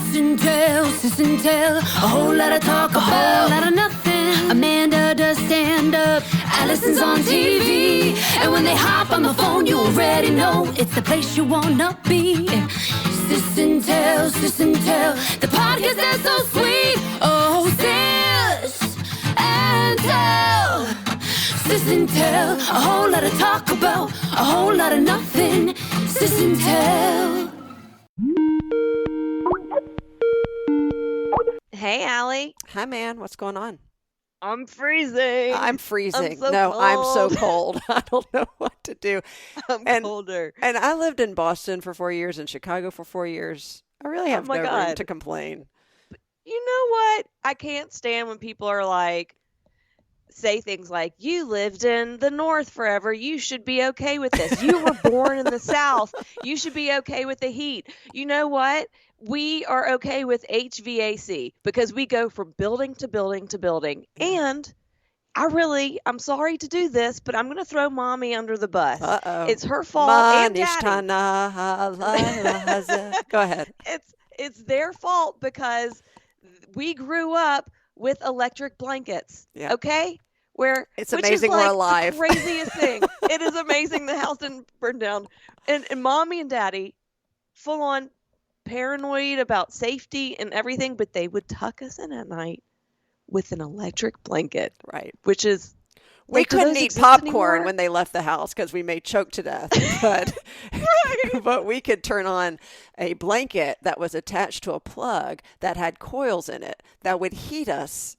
Sis and Tell, a whole lot of talk, a whole lot of nothing. Amanda does stand up, Alison's on TV, and when they hop on the phone, you already know it's the place you wanna be. Sis and Tell, the podcast that's so sweet. Oh, Sis and Tell, Sis and Tell, a whole lot of talk about, a whole lot of nothing. Sis and Tell. Hey, Allie. Hi, man. What's going on? I'm freezing. I'm freezing. I'm so no, cold. I'm so cold. I don't know what to do. I'm colder. And I lived in Boston for 4 years and Chicago for 4 years. I really have no room to complain. You know what? I can't stand when people are like, say things like, you lived in the North forever. You should be okay with this. You were born in the South. You should be okay with the heat. You know what? We are okay with HVAC because we go from building to building to building. And I'm sorry to do this, but I'm going to throw Mommy under the bus. Uh-oh. It's her fault and Daddy. Go ahead. It's their fault because we grew up with electric blankets. Yeah. Okay? It's amazing we're alive. The craziest thing. It is amazing the house didn't burn down. And Mommy and Daddy, full on paranoid about safety and everything, but they would tuck us in at night with an electric blanket. Right. Which is... We couldn't eat popcorn when they left the house because we may choke to death. But, but we could turn on a blanket that was attached to a plug that had coils in it that would heat us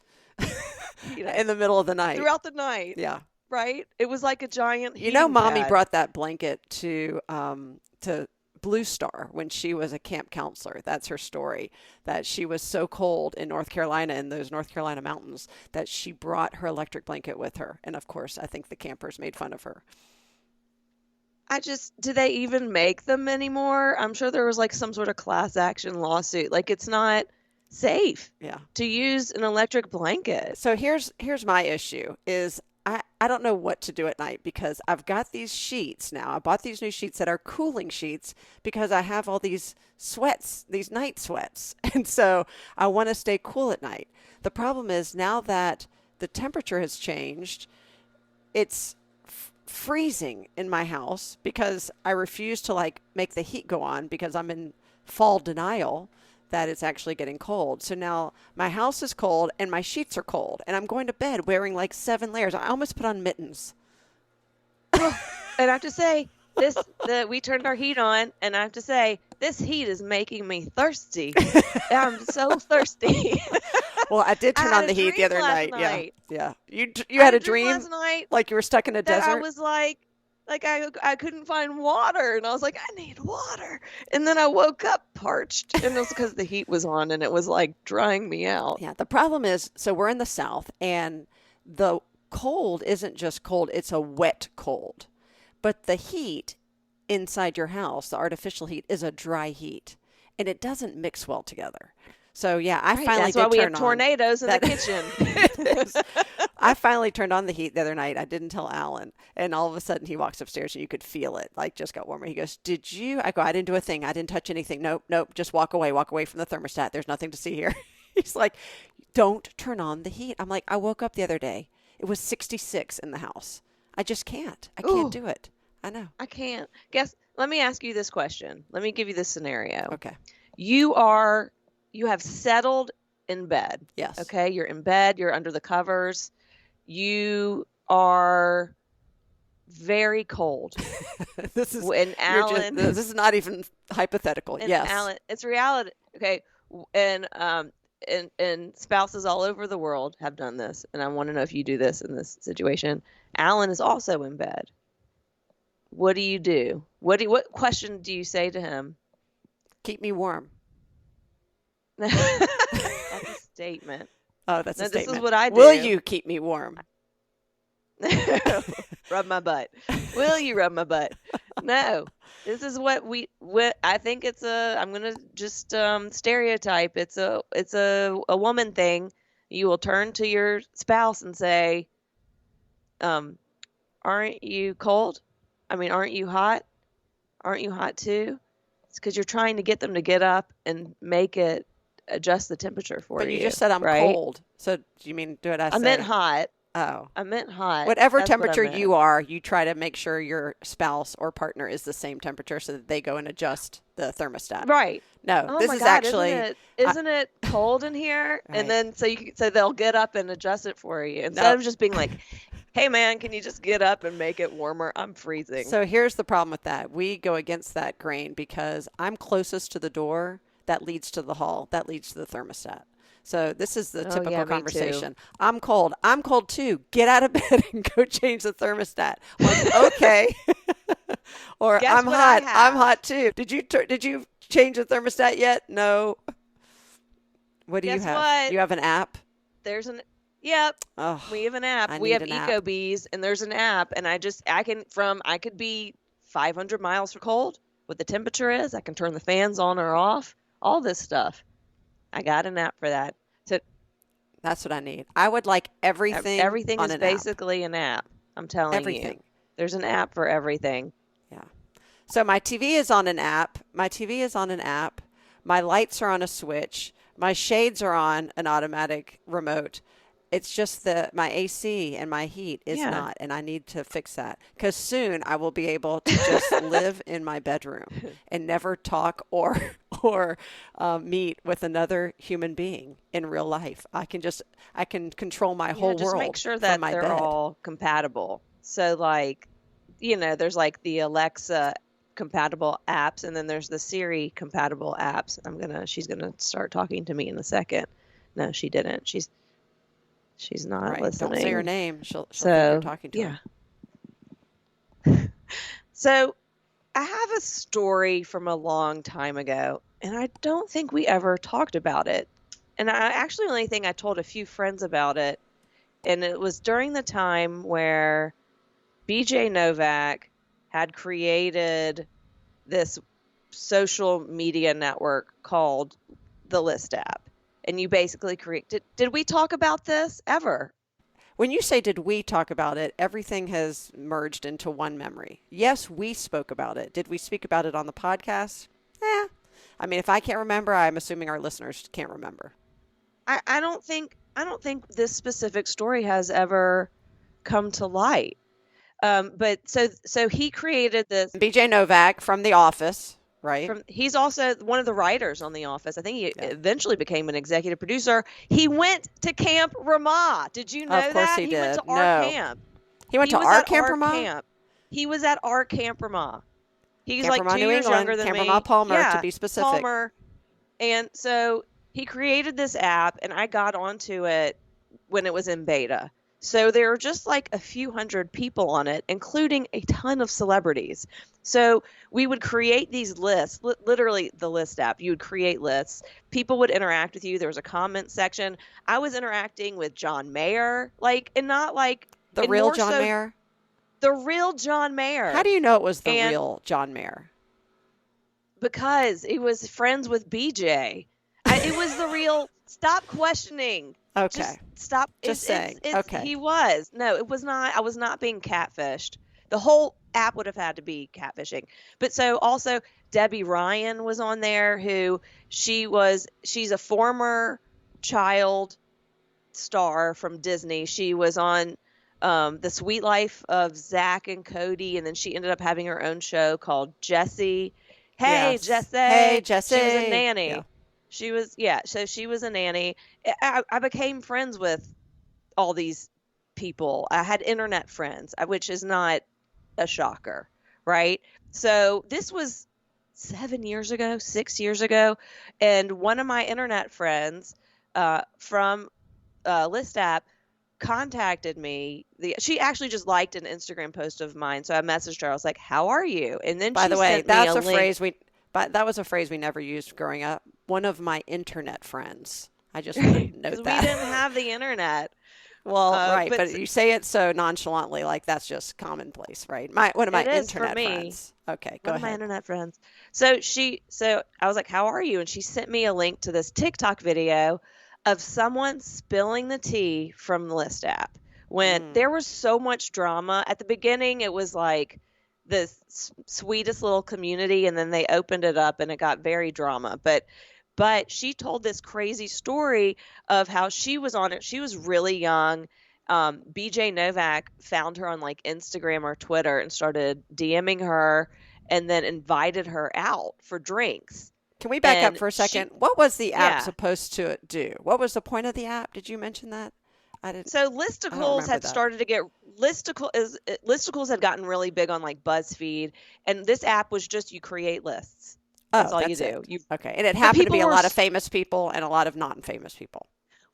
in the middle of the night. Throughout the night. Yeah. Right? It was like a giant Mommy pad. brought that blanket to Blue Star when she was a camp counselor. That's her story, that she was so cold in North Carolina, in those North Carolina mountains, that she brought her electric blanket with her. And of course, I think the campers made fun of her. Do they even make them anymore? I'm sure there was like some sort of class action lawsuit. Like it's not safe to use an electric blanket. So here's my issue is I don't know what to do at night because I've got these sheets now. I bought these new sheets that are cooling sheets because I have all these sweats, these night sweats. And so I want to stay cool at night. The problem is now that the temperature has changed, it's freezing in my house because I refuse to make the heat go on because I'm in fall denial that it's actually getting cold. So now my house is cold and my sheets are cold and I'm going to bed wearing 7 layers. I almost put on mittens. And I have to say, we turned our heat on and I have to say, this heat is making me thirsty. I'm so thirsty. Well, I did turn on the heat the other night. Yeah. You had a dream last night like you were stuck in a desert? I was like I couldn't find water, and I was like, I need water. And then I woke up parched, and it was because the heat was on, and it was drying me out. Yeah, the problem is, so we're in the South, and the cold isn't just cold, it's a wet cold. But the heat inside your house, the artificial heat, is a dry heat, and it doesn't mix well together. So, yeah, I finally did turn on. That's why we have tornadoes in the kitchen. I finally turned on the heat the other night. I didn't tell Alan. And all of a sudden he walks upstairs and you could feel it, just got warmer. He goes, did you? I go, I didn't do a thing. I didn't touch anything. Nope. Just walk away from the thermostat. There's nothing to see here. He's like, don't turn on the heat. I'm like, I woke up the other day. It was 66 in the house. I just can't. I can't do it. I know. I can't. Let me ask you this question. Let me give you this scenario. Okay. You have settled in bed. Yes. Okay. You're in bed. You're under the covers. You are very cold. This is this is not even hypothetical. Yes. Alan, it's reality. Okay. And spouses all over the world have done this. And I want to know if you do this in this situation. Alan is also in bed. What do you do? What question do you say to him? Keep me warm. That's a statement. Oh, that's a statement. This is what I do. Will you keep me warm? Rub my butt. Will you rub my butt? No. This is what I think I'm going to just stereotype. It's a woman thing. You will turn to your spouse and say, aren't you cold? I mean, aren't you hot? Aren't you hot too? It's because you're trying to get them to get up and make it adjust the temperature for But you. you just said I'm right? cold. So do you mean do what I I say? meant hot. Oh. I meant hot. Whatever That's what I temperature meant. you are, you try to make sure your spouse or partner is the same temperature so that they go and adjust the thermostat. Right. No, Oh this my is God, actually isn't it cold in here? Right. And then so they'll get up and adjust it for you instead of just being like, "Hey man, can you just get up and make it warmer? I'm freezing." So here's the problem with that. We go against that grain because I'm closest to the door that leads to the hall, that leads to the thermostat. So this is the typical yeah, me too. conversation. I'm cold. I'm cold too. Get out of bed and go change the thermostat. I'm like, okay. Or Guess I'm what I hot. I'm have? hot too. Did you change the thermostat yet? No. What do you Guess have? what? You have an app? Yep. Oh, We have an app. I We need have an app. EcoBees, and there's an app, and I could be 500 miles for cold. What the temperature is, I can turn the fans on or off. All this stuff. I got an app for that. So That's what I need. I would like everything. everything on is an app. basically an app. I'm telling you. Everything. There's an app for everything. Yeah. So my TV is on an app. My lights are on a switch. My shades are on an automatic remote. It's just that my AC and my heat is Yeah. not, and I need to fix that because soon I will be able to just live in my bedroom and never talk or meet with another human being in real life. I can control my whole just world make sure from that my they're bed. all compatible. So like, there's like the Alexa compatible apps, and then there's the Siri compatible apps. She's gonna start talking to me in a second. No, she didn't. She's not Right. listening. Don't say her name. She'll think you're So talking to yeah. her. So I have a story from a long time ago, and I don't think we ever talked about it. And I actually only think I told a few friends about it. And it was during the time where BJ Novak had created this social media network called the List app. And you basically did we talk about this ever? When you say did we talk about it, everything has merged into one memory. Yes, we spoke about it. Did we speak about it on the podcast? I mean, if I can't remember, I'm assuming our listeners can't remember. I don't think this specific story has ever come to light. But so he created this. BJ Novak from The Office, right? He's also one of the writers on The Office. I think he eventually became an executive producer. He went to Camp Ramah. Did you know that? Of course he did. Went to our camp. He went to was our at Camp our Ramah? camp. He was at our Camp Ramah. He's Camp like Ramah, 2 New years England, younger than Camp me. Ramah, Palmer, Yeah, to be specific. Palmer. And so he created this app, and I got onto it when it was in beta. So there are just like a few hundred people on it, including a ton of celebrities. So we would create these lists, literally the List app. You would create lists. People would interact with you. There was a comment section. I was interacting with John Mayer, and not like The real John Mayer? The real John Mayer. How do you know it was the real John Mayer? Because he was friends with BJ. It was the real. Stop questioning. Okay. Just stop. Just saying. Okay. He was. No, it was not. I was not being catfished. The whole app would have had to be catfishing. But so also Debbie Ryan was on there, who she's a former child star from Disney. She was on The Sweet Life of Zach and Cody, and then she ended up having her own show called Jessie. Hey, Yes. Jessie. Hey, Jessie. She was a nanny. Yeah. So she was a nanny. I became friends with all these people. I had internet friends, which is not a shocker, right? So this was 6 years ago, and one of my internet friends from List app contacted me. She actually just liked an Instagram post of mine, so I messaged her. I was like, "How are you?" And then By she the way, sent me that's a a link. phrase that was a phrase we never used growing up. One of my internet friends. I just want to note Because that. we didn't have the internet. Well, right, but but you say it so nonchalantly, like that's just commonplace, right? One of my It is for internet me. friends. Okay, go One of my ahead. internet friends. So I was like, "How are you?" And she sent me a link to this TikTok video of someone spilling the tea from the List app. When there was so much drama at the beginning, it was like the sweetest little community, and then they opened it up and it got very drama. But But she told this crazy story of how she was on it. She was really young. BJ Novak found her on like Instagram or Twitter and started DMing her and then invited her out for drinks. Can we back up And for a she, second? What was the app yeah. supposed to do? What was the point of the app? Did you mention that? I didn't. So I don't listicles remember had that. started to get listicles had gotten really big on like BuzzFeed, and this app was just you create lists. That's Oh, all you that's do. it. You Okay. And it but happened to be people a were lot of famous people and a lot of non-famous people.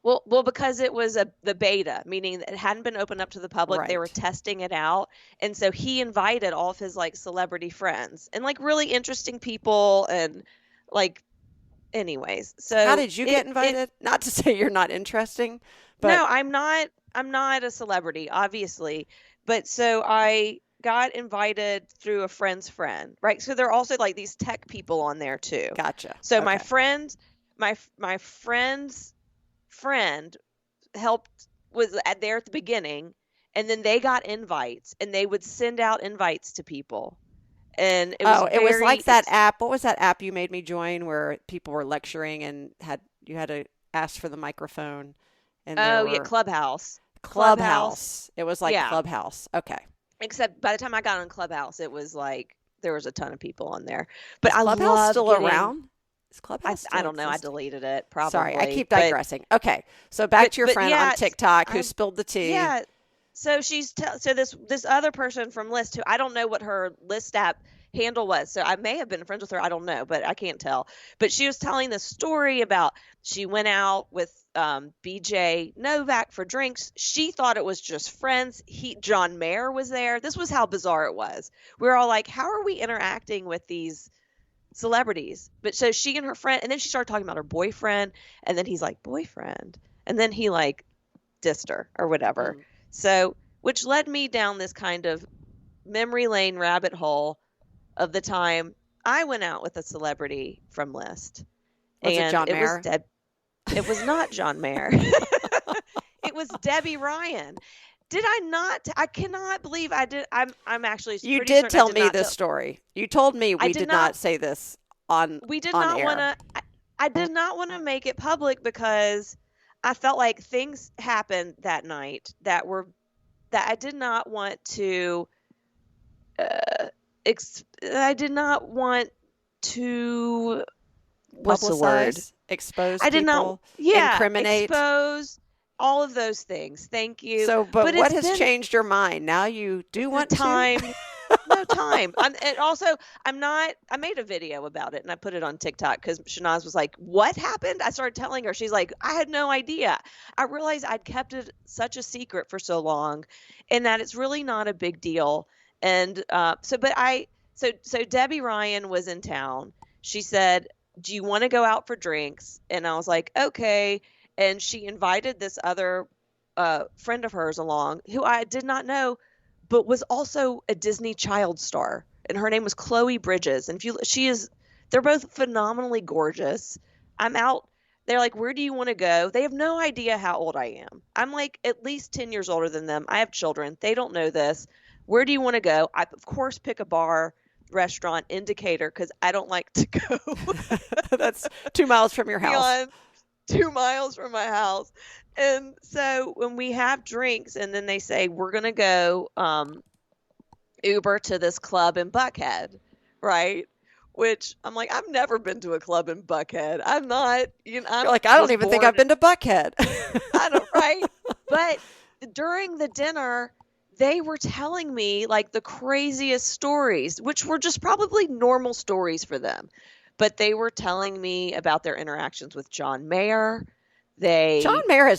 well because it was the beta, meaning that it hadn't been opened up to the public. They were Right. testing it out, and so he invited all of his like celebrity friends and like really interesting people and like anyways. How So did you get it invited? Not to say you're not interesting, but no, I'm not a celebrity, obviously. But so I got invited through a friend's friend, right? So there are also like these tech people on there too. gotcha. So my Okay. friend, my friend's friend helped was there at the beginning, and then they got invites, and they would send out invites to people, and it was Oh, it was very like that app. What was that app you made me join where people were lecturing and you had to ask for the microphone and there oh yeah, were Clubhouse. Clubhouse. It was like Yeah. Clubhouse. Okay. Except by the time I got on Clubhouse, it was like there was a ton of people on there. But Is I Clubhouse love still getting. around? Is Clubhouse I still don't know. I existing? deleted it Sorry, I probably. keep But digressing. Okay. So back to your friend yeah, on TikTok who I spilled the tea. yeah. So so this other person from List, who I don't know what her List app handle was. So I may have been friends with her. I don't know, but I can't tell. But she was telling this story about she went out with BJ Novak for drinks. She thought it was just friends. John Mayer was there. This was how bizarre it was. We were all like, how are we interacting with these celebrities? But so she and her friend, and then she started talking about her boyfriend, and then he's like, boyfriend, and then he like dissed her or whatever. Mm. So, which led me down this kind of memory lane rabbit hole of the time I went out with a celebrity from List. Was it And John it Mayer? was it was not John Mayer. It was Debbie Ryan. Did I not? I cannot believe I did. I'm actually You pretty did certain I tell did me not this tell. story. You told me I we did did not. not say this on We did on not want air. to. I did not want to make it public because I felt like things happened that night that I did not want to. I did not want to. What's the word? Publicize, expose I did not. people, Yeah, incriminate. expose all of those things. Thank you. So, but But what it's has been changed your mind? Now you do want to? time. No time. And also, I'm not. I made a video about it and I put it on TikTok because Shanaz was like, "What happened?" I started telling her. She's like, "I had no idea." I realized I'd kept it such a secret for so long, and that it's really not a big deal. And so Debbie Ryan was in town. She said, "Do you want to go out for drinks?" And I was like, "Okay." And she invited this other friend of hers along, who I did not know, but was also a Disney child star, and her name was Chloe Bridges. And they're both phenomenally gorgeous. I'm out. They're like, where do you want to go? They have no idea how old I am. I'm like at least 10 years older than them. I have children. They don't know this. Where do you want to go? I, of course, pick a bar, restaurant, indicator, because I don't like to go That's 2 miles from your house. beyond 2 miles from my house. And so when we have drinks and then they say, we're going to go Uber to this club in Buckhead, right? Which I'm like, I've never been to a club in Buckhead. I'm not, You're like, I don't even think I've been to Buckhead. I don't, right? But during the dinner, they were telling me like the craziest stories, which were just probably normal stories for them. But they were telling me about their interactions with John Mayer. John Mayer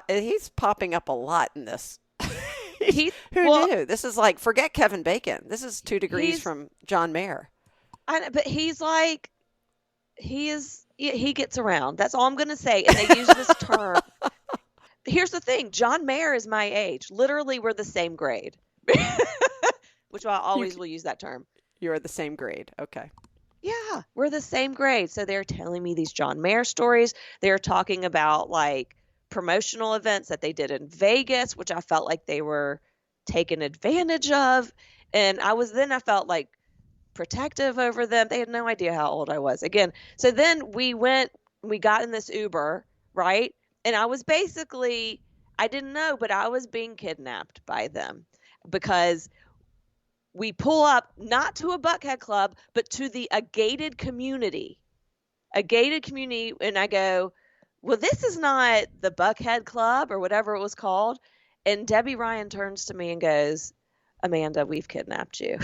he's popping up a lot in this. Who knew? This is like, forget Kevin Bacon. This is 2 degrees from John Mayer. But he's like, he gets around. That's all I'm going to say. And they use this term. Here's the thing. John Mayer is my age. Literally, we're the same grade, which I always will use that term. You're the same grade. Okay. Yeah, we're the same grade. So they're telling me these John Mayer stories. They're talking about like promotional events that they did in Vegas, which I felt like they were taken advantage of. And I felt like protective over them. They had no idea how old I was. Again, so then we went we got in this Uber, right? And I was basically, I didn't know, but I was being kidnapped by them because we pull up not to a Buckhead club, but to a gated community. A gated community, and I go, well, this is not the Buckhead Club or whatever it was called. And Debbie Ryan turns to me and goes, Amanda, we've kidnapped you.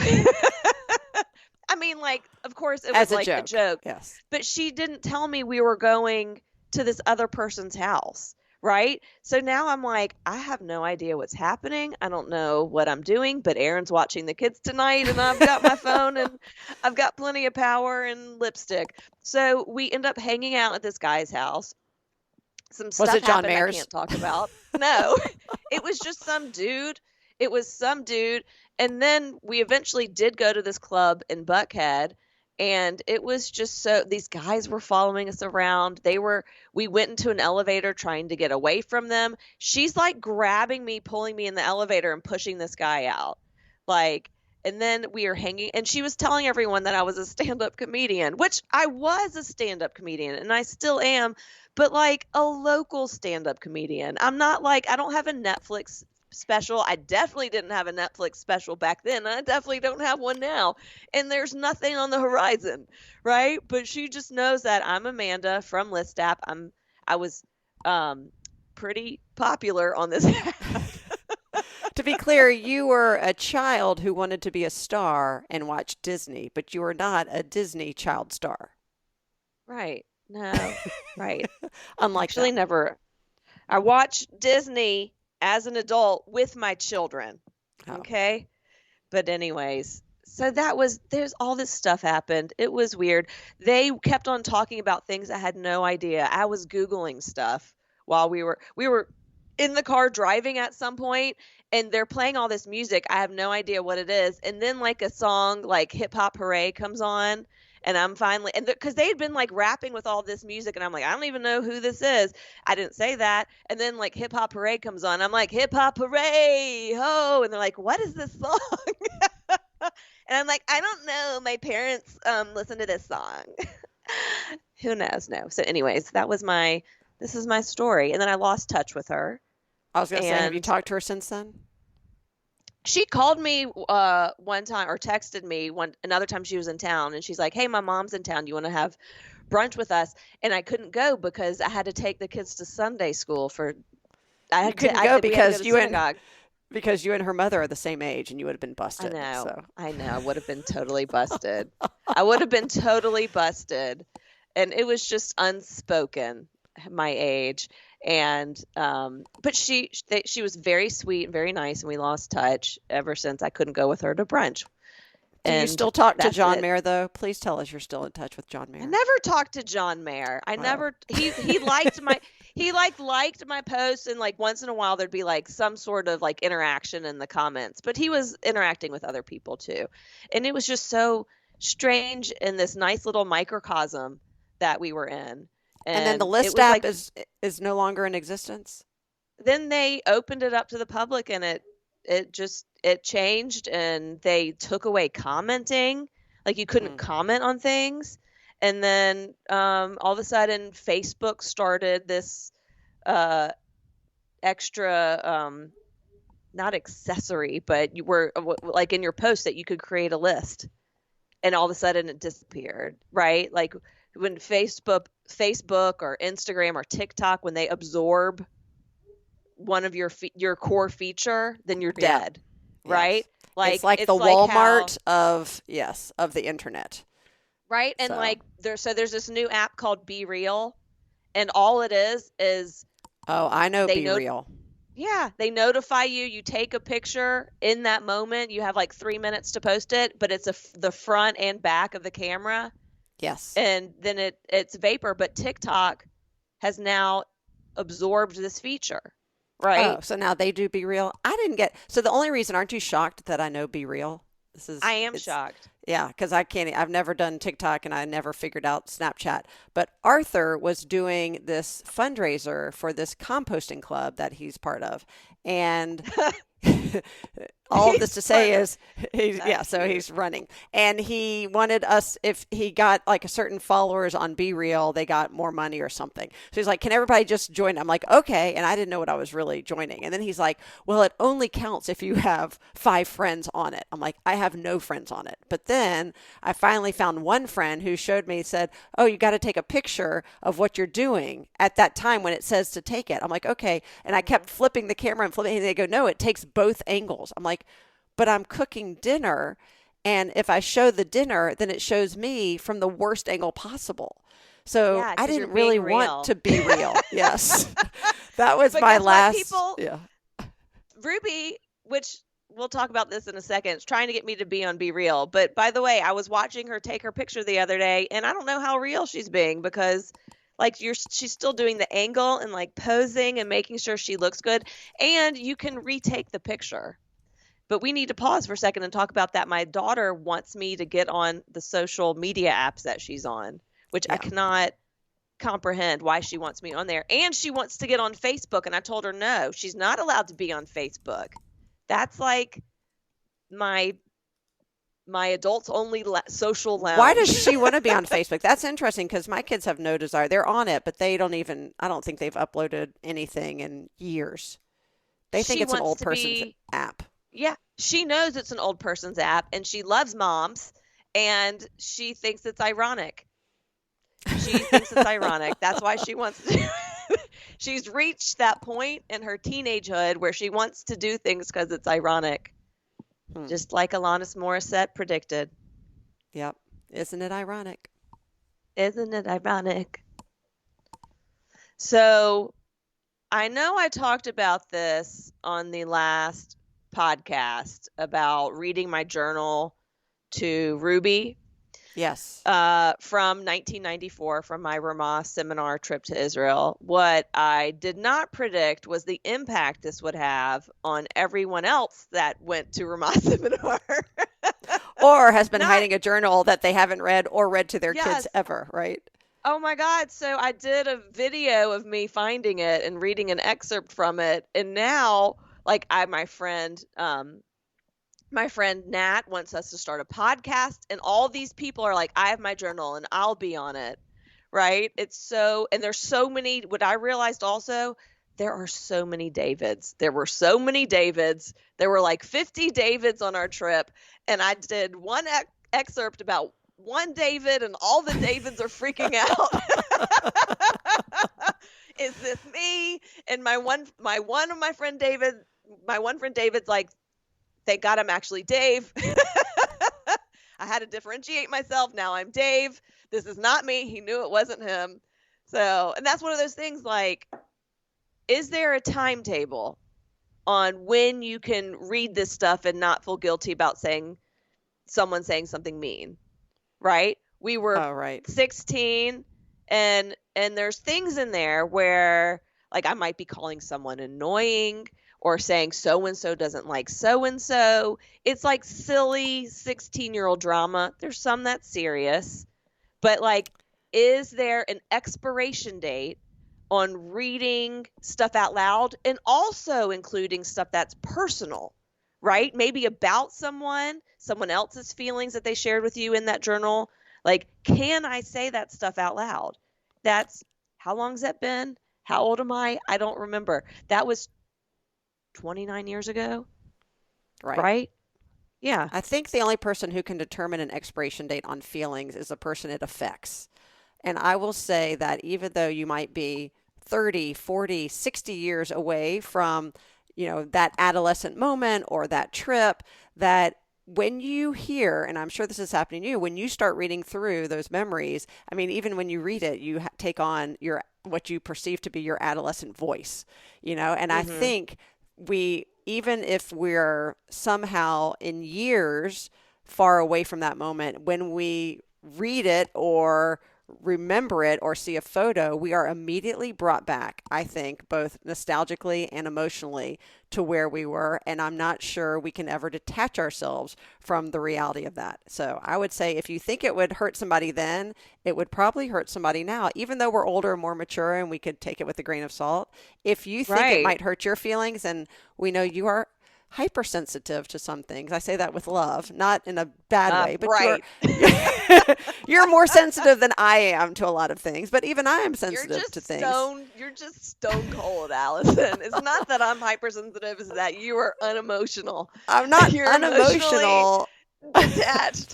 I mean, like, of course, it was like a joke. Yes. But she didn't tell me we were going to this other person's house, right? So now I'm like, I have no idea what's happening. I don't know what I'm doing, but Aaron's watching the kids tonight, and I've got my phone, and I've got plenty of power and lipstick. So we end up hanging out at this guy's house. Some stuff Was it John happened Mayer's? I can't talk about. No, it was just some dude. It was some dude. And then we eventually did go to this club in Buckhead, and it was just so these guys were following us around. We went into an elevator trying to get away from them. She's like grabbing me, pulling me in the elevator and pushing this guy out. Like, and then we are hanging, and she was telling everyone that I was a stand-up comedian, which I was a stand-up comedian, and I still am, but like a local stand-up comedian. I'm not like, I don't have a Netflix special. I definitely didn't have a Netflix special back then. I definitely don't have one now. And there's nothing on the horizon, right? But she just knows that I'm Amanda from List App. I was pretty popular on this app. To be clear, you were a child who wanted to be a star and watch Disney, but you were not a Disney child star. Right. No. Right. Unlike Actually, that. never. I watched Disney as an adult with my children. Oh. Okay. But anyways, so there's all this stuff happened. It was weird. They kept on talking about things I had no idea. I was Googling stuff while we were in the car driving at some point, and they're playing all this music. I have no idea what it is. And then like a song like Hip Hop Hooray comes on, and I'm finally, and because they had been like rapping with all this music, and I'm like, I don't even know who this is. I didn't say that. And then like Hip Hop Hooray comes on. I'm like, Hip Hop Hooray, ho. And they're like, what is this song? And I'm like, I don't know. My parents listen to this song. Who knows? No. So anyways, this is my story. And then I lost touch with her. I was going to say, have you talked to her since then? She called me one time, or texted me another time she was in town, and she's like, hey, my mom's in town. Do you want to have brunch with us? And I couldn't go because I had to take the kids to Sunday school because you and her mother are the same age, and you would have been busted. I know. I would have been totally busted. I would have been totally busted. And it was just unspoken, my age. And but she was very sweet and very nice, and we lost touch ever since I couldn't go with her to brunch. Do you still talk to John Mayer, though? Please tell us you're still in touch with John Mayer. I never talked to John Mayer. He liked my posts, and like once in a while there'd be like some sort of like interaction in the comments, but he was interacting with other people too. And it was just so strange in this nice little microcosm that we were in. And then the List app is no longer in existence? Then they opened it up to the public, and it changed, and they took away commenting. Like you couldn't comment on things. And then all of a sudden Facebook started this extra, not accessory, but you were like in your post that you could create a list, and all of a sudden it disappeared, right? Like when Facebook or Instagram or TikTok, when they absorb one of your core feature, then you're dead, right? Yes. Like it's like the Walmart of the internet, right? And like there's this new app called Be Real, and all it is I know Be Real. Yeah, they notify you. You take a picture in that moment. You have like 3 minutes to post it, but it's the front and back of the camera. Yes. And then it's vapor, but TikTok has now absorbed this feature, right? Oh, so now they do Be Real. So the only reason, aren't you shocked that I know Be Real? I am shocked. Yeah, because I've never done TikTok, and I never figured out Snapchat. But Arthur was doing this fundraiser for this composting club that he's part of. And all of this to say running. is, so Cute. he's running. And he wanted us, if he got like a certain followers on Be Real, they got more money or something. So he's like, can everybody just join? I'm like, okay. And I didn't know what I was really joining. And then he's like, well, it only counts if you have 5 friends on it. I'm like, I have no friends on it. But then I finally found one friend who showed me, said, oh, you got to take a picture of what you're doing at that time when it says to take it. I'm like, okay. And I kept flipping the camera and flipping, and they go, no, it takes both angles. I'm like, but I'm cooking dinner, and if I show the dinner, then it shows me from the worst angle possible. So Yeah, I 'cause you're didn't really being real. want to be real. Yes. That was But my guess what, last. people? Yeah. Ruby, which we'll talk about this in a second, is trying to get me to be on Be Real. But by the way, I was watching her take her picture the other day, and I don't know how real she's being, because like she's still doing the angle and like posing and making sure she looks good, and you can retake the picture. But we need to pause for a second and talk about that. My daughter wants me to get on the social media apps that she's on, which I Yeah. cannot comprehend why she wants me on there. And she wants to get on Facebook, and I told her no, she's not allowed to be on Facebook. That's like my adults only social lounge. Why does she want to be on Facebook? That's interesting, because my kids have no desire. They're on it, but they don't even, I don't think they've uploaded anything in years. They think She it's an wants old to person's be- app. Yeah, she knows it's an old person's app, and she loves moms, and she thinks it's ironic. She thinks it's ironic. That's why she wants to. She's reached that point in her teenagehood where she wants to do things because it's ironic. Just like Alanis Morissette predicted. Yep. Isn't it ironic? Isn't it ironic? So I know I talked about this on the last podcast about reading my journal to Ruby. Yes. From 1994, from my Ramah seminar trip to Israel. What I did not predict was the impact this would have on everyone else that went to Ramah seminar. Or has been hiding a journal that they haven't read or read to their Yes. kids ever, right? Oh my God. So I did a video of me finding it and reading an excerpt from it. And now, like, my friend Nat wants us to start a podcast, and all these people are like, I have my journal and I'll be on it. Right. And there's so many. What I realized also, there are so many Davids. There were so many Davids. There were like 50 Davids on our trip. And I did one excerpt about one David, and all the Davids are freaking out. Is this me? And my one friend David's like, thank God I'm actually Dave. I had to differentiate myself. Now I'm Dave. This is not me. He knew it wasn't him. So, and that's one of those things, like, is there a timetable on when you can read this stuff and not feel guilty about someone saying something mean? Right? We were 16, and there's things in there where, like, I might be calling someone annoying or saying so-and-so doesn't like so-and-so. It's like silly 16-year-old drama. There's some that's serious. But, like, is there an expiration date on reading stuff out loud, and also including stuff that's personal, right? Maybe about someone else's feelings that they shared with you in that journal. Like, can I say that stuff out loud? How long's that been? How old am I? I don't remember. That was 29 years ago. Right? Yeah. I think the only person who can determine an expiration date on feelings is the person it affects. And I will say that even though you might be 30, 40, 60 years away from, that adolescent moment or that trip, that when you hear, and I'm sure this is happening to you, when you start reading through those memories, I mean, even when you read it, you take on what you perceive to be your adolescent voice, and I think even if we're somehow in years far away from that moment, when we read it or remember it or see a photo, we are immediately brought back, I think, both nostalgically and emotionally to where we were. And I'm not sure we can ever detach ourselves from the reality of that. So I would say if you think it would hurt somebody then, it would probably hurt somebody now, even though we're older and more mature and we could take it with a grain of salt. If you think it might hurt your feelings, and we know you are hypersensitive to some things. I say that with love, not in a bad way, but Right. you're more sensitive than I am to a lot of things, but even I am sensitive to things. You're just stone cold, Allison. It's not that I'm hypersensitive, it's that you are unemotional. I'm not You're unemotional. Detached.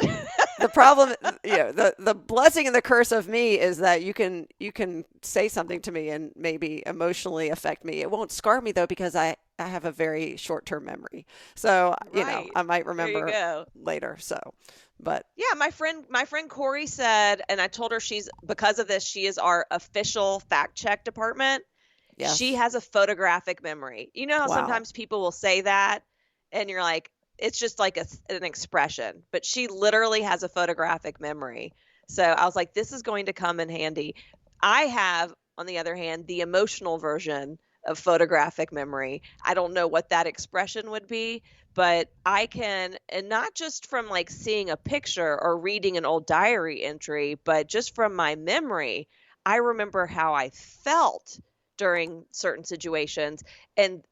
The problem, the blessing and the curse of me is that you can say something to me and maybe emotionally affect me. It won't scar me though, because I have a very short-term memory. So, Right. I might There you remember go. later. So, but Yeah, my friend Corey said, and I told her because of this, she is our official fact check department. yes. She has a photographic memory. You know how Wow. sometimes people will say that and you're like, it's just like an expression, but she literally has a photographic memory. So I was like, this is going to come in handy. I have, on the other hand, the emotional version of photographic memory. I don't know what that expression would be, but I can, and not just from like seeing a picture or reading an old diary entry, but just from my memory, I remember how I felt during certain situations, and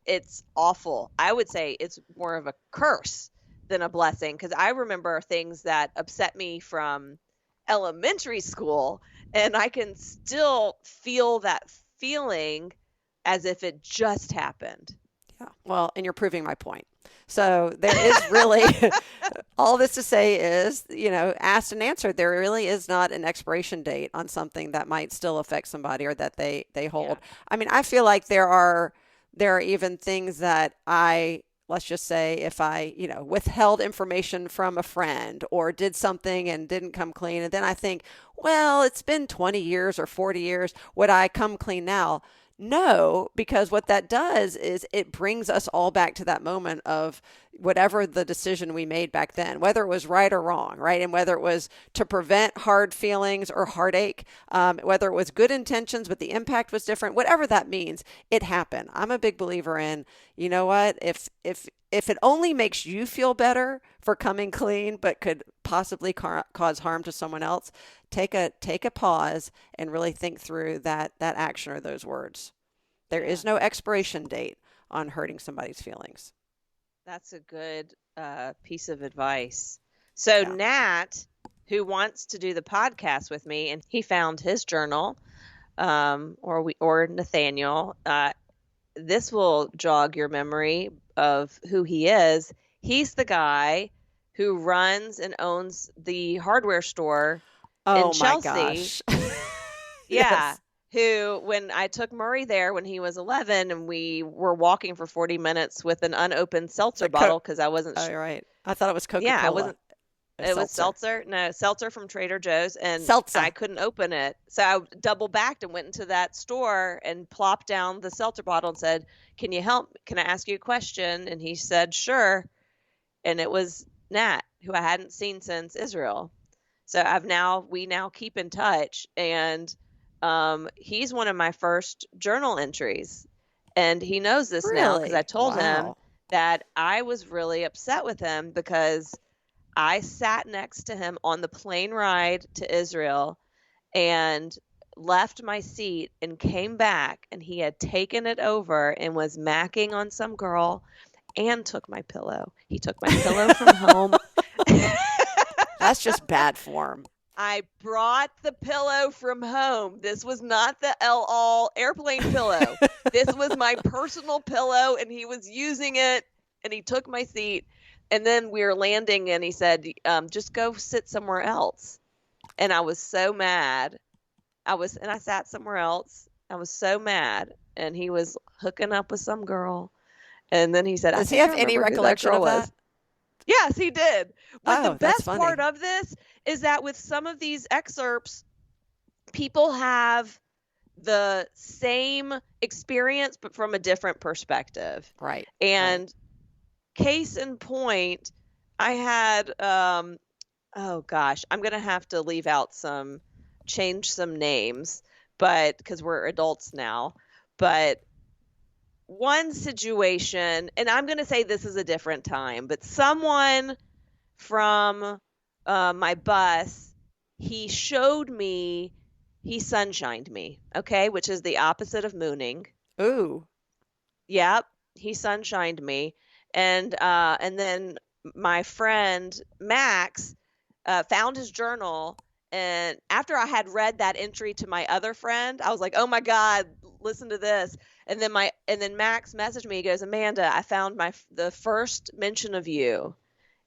it's awful. I would say it's more of a curse than a blessing, because I remember things that upset me from elementary school, and I can still feel that feeling as if it just happened. Yeah. Well, and you're proving my point. So there is really, all this to say is, asked and answered, there really is not an expiration date on something that might still affect somebody or that they hold. Yeah. I mean, I feel like there are even things that let's just say if I, withheld information from a friend or did something and didn't come clean. And then I think, well, it's been 20 years or 40 years. Would I come clean now? No, because what that does is it brings us all back to that moment of whatever the decision we made back then, whether it was right or wrong, right? And whether it was to prevent hard feelings or heartache, whether it was good intentions, but the impact was different, whatever that means, it happened. I'm a big believer in, you know what, if it only makes you feel better for coming clean, but could possibly cause harm to someone else, take a pause and really think through that action or those words. There is no expiration date on hurting somebody's feelings. That's a good piece of advice. So Nat, who wants to do the podcast with me, and he found his journal, or Nathaniel. This will jog your memory of who he is. He's the guy who runs and owns the hardware store in Chelsea. Oh my gosh. Yeah. Yes. Who, when I took Murray there when he was 11 and we were walking for 40 minutes with an unopened seltzer bottle because I wasn't Oh, right. I thought it was Coca-Cola. Yeah, it was seltzer. No, seltzer from Trader Joe's, and Seltzer. I couldn't open it. So I double backed and went into that store and plopped down the seltzer bottle and said, "Can you help? Can I ask you a question?" And he said, "Sure." And it was Nat, who I hadn't seen since Israel. So we now keep in touch, and he's one of my first journal entries, and he knows this now because I told him that I was really upset with him because I sat next to him on the plane ride to Israel and left my seat and came back, and he had taken it over and was macking on some girl and took my pillow. He took my pillow from home. That's just bad form. I brought the pillow from home. This was not the El Al airplane pillow. This was my personal pillow, and he was using it, and he took my seat. And then we were landing, and he said, just go sit somewhere else. And I was so mad. And I sat somewhere else. I was so mad. And he was hooking up with some girl. And then he said, Does he have any recollection of that? Yes, he did. But the that's best funny. part of this is that with some of these excerpts, people have the same experience, but from a different perspective. Right. And case in point, I had, oh gosh, I'm going to have to change some names, but because we're adults now, but one situation, and I'm going to say this is a different time, but someone from my bus, he sunshined me, okay, which is the opposite of mooning. Ooh. Yep, he sunshined me. And then my friend Max found his journal, and after I had read that entry to my other friend, I was like, "Oh my God, listen to this!" And then Max messaged me. He goes, "Amanda, I found the first mention of you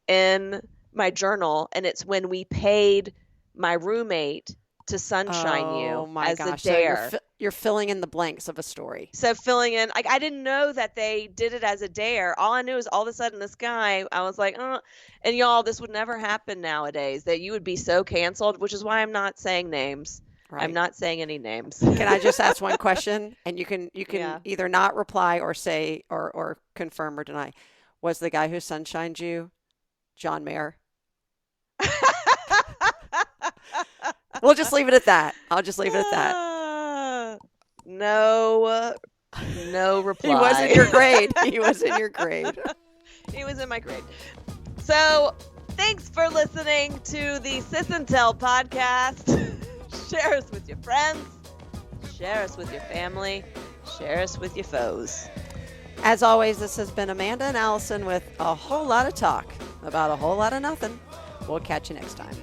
in my journal, and it's when we paid my roommate to sunshine you as a dare." So you're filling in the blanks of a story. So filling in, like, I didn't know that they did it as a dare. All I knew is all of a sudden this guy, I was like, and y'all, this would never happen nowadays, that you would be so canceled, which is why I'm not saying names. Right. I'm not saying any names. Can I just ask one question? And you can Yeah. either not reply or say or confirm or deny. Was the guy who sunshined you John Mayer? We'll just leave it at that. I'll just leave it at that. No reply. He was in your grade. He was in your grade. He was in my grade. So, thanks for listening to the Sis Tell podcast. Share us with your friends. Share us with your family. Share us with your foes. As always, this has been Amanda and Alison with a whole lot of talk about a whole lot of nothing. We'll catch you next time.